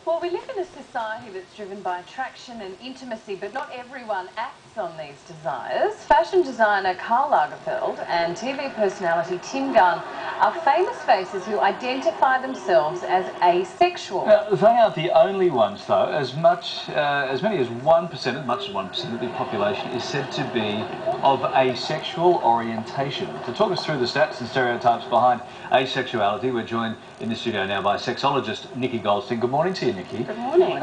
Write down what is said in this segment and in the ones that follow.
Well, we live in a society that's driven by attraction and intimacy, but not everyone acts on these desires. Fashion designer Karl Lagerfeld and TV personality Tim Gunn are famous faces who identify themselves as asexual. Now, they aren't the only ones, though. As many as 1%, as much as 1% of the population is said to be of asexual orientation. To talk us through the stats and stereotypes behind asexuality, we're joined in the studio now by sexologist Nikki Goldstein. Good morning to you, Nikki. Good morning.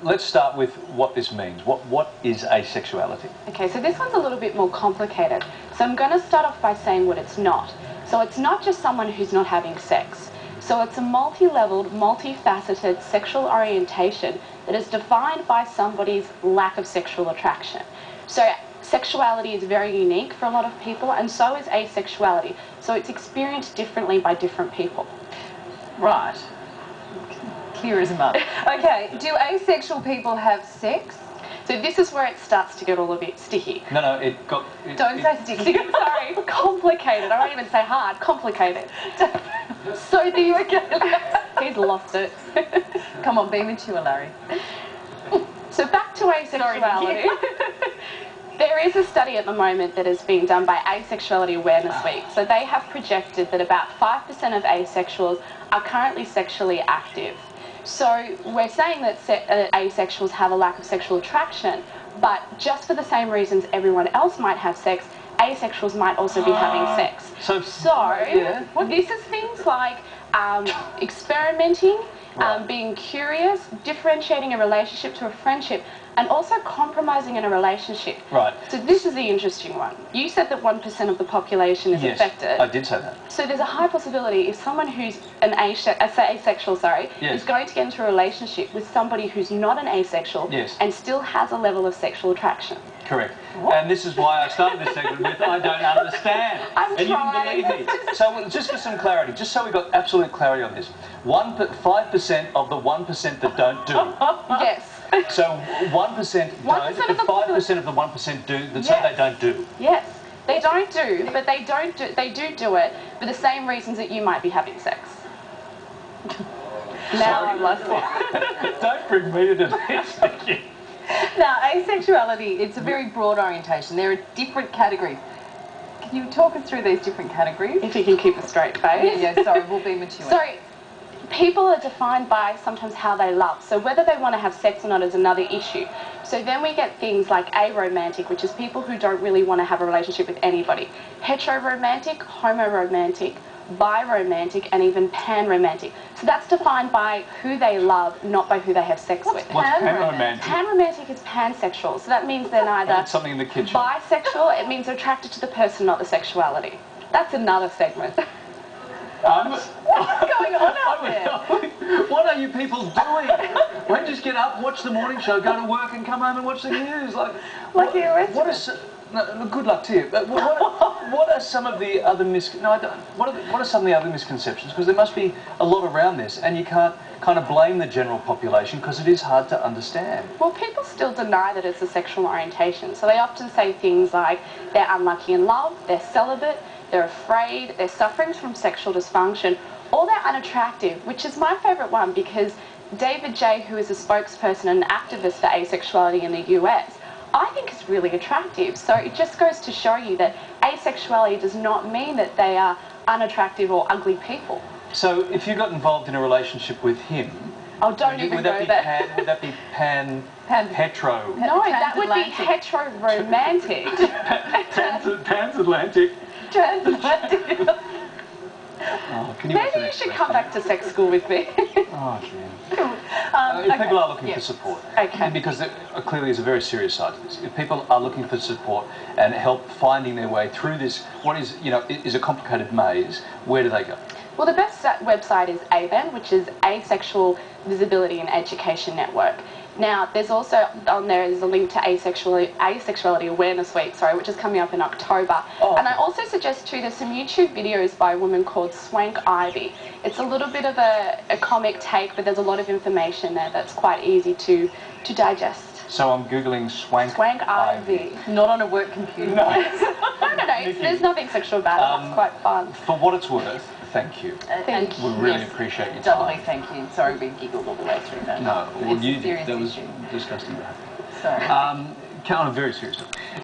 Let's start with what this means. What is asexuality? Okay, so this one's a little bit more complicated. So I'm going to start off by saying what it's not. So it's not just someone who's not having sex. So it's a multi-leveled, multifaceted sexual orientation that is defined by somebody's lack of sexual attraction. So sexuality is very unique for a lot of people, and so is asexuality. So it's experienced differently by different people. Right. Clear as mud. Okay, do asexual people have sex? So this is where it starts to get all a bit sticky. No, Don't say sticky. Sorry, complicated. I won't even say hard, complicated. So he's lost it. Come on, be mature, Larry. So back to asexuality. There is a study at the moment that is being done by Asexuality Awareness Week. So they have projected that about 5% of asexuals are currently sexually active. So we're saying that asexuals have a lack of sexual attraction, but just for the same reasons everyone else might have sex, asexuals might also be having sex. So yeah. This is things like experimenting, being curious, differentiating a relationship to a friendship, and also compromising in a relationship. Right. So this is the interesting one. You said that 1% of the population is affected. I did say that. So there's a high possibility if someone who's an asexual, is going to get into a relationship with somebody who's not an asexual and still has a level of sexual attraction. Correct. What? And this is why I started this segment with I don't understand. And you can believe me. So just for some clarity, just so we got absolute clarity on this, 5% of the 1% that don't do. Yes. So 1% don't, but 5% of the 1% do, that say they don't do. Yes. They don't do, but they do it for the same reasons that you might be having sex. Now I've lost it. Don't bring me into this, Nikki. Now, asexuality, it's a very broad orientation. There are different categories. Can you talk us through these different categories? If you can keep a straight face. Yeah, sorry, we'll be mature. Sorry. People are defined by sometimes how they love. So whether they want to have sex or not is another issue. So then we get things like aromantic, which is people who don't really want to have a relationship with anybody. Heteroromantic, homoromantic, biromantic, and even panromantic. So that's defined by who they love, not by who they have sex with. What's panromantic? Panromantic is pansexual. So that means they're neither something in the kitchen. bisexual, it means they're attracted to the person, not the sexuality. That's another segment. What's going on out there? What are you people doing? Why just get up, watch the morning show, go to work and come home and watch the news? Like the rest of no, good luck to you. What are some of the other what are some of the other misconceptions? Because there must be a lot around this, and you can't kind of blame the general population because it is hard to understand. Well, people still deny that it's a sexual orientation. So they often say things like they're unlucky in love, they're celibate, they're afraid, they're suffering from sexual dysfunction, or they're unattractive, which is my favourite one because David J., who is a spokesperson and an activist for asexuality in the US, I think is really attractive. So it just goes to show you that asexuality does not mean that they are unattractive or ugly people. So if you got involved in a relationship with him, would that be hetero? No, that would be hetero-romantic. Transatlantic. Transatlantic. Oh, can you Maybe you should come back to sex school with me. Oh, dear. If people are looking for support, because there clearly is a very serious side to this. If people are looking for support and help finding their way through this, what is, is a complicated maze, where do they go? Well, the best website is AVEN, which is Asexual Visibility and Education Network. Now, there's also on there is a link to Asexuality Awareness Week, which is coming up in October. And I also suggest too, there's some YouTube videos by a woman called Swank Ivy. It's a little bit of a comic take, but there's a lot of information there that's quite easy to digest. So I'm Googling Swank Ivy. Not on a work computer. No. No, there's nothing sexual about it. It's quite fun. For what it's worth, thank you. Thank you. We really Yes, appreciate your doubly time. thank you. Sorry we giggled all the way through that. No, well, It's you a serious did. That was issue. disgusting. Sorry. On a very serious note.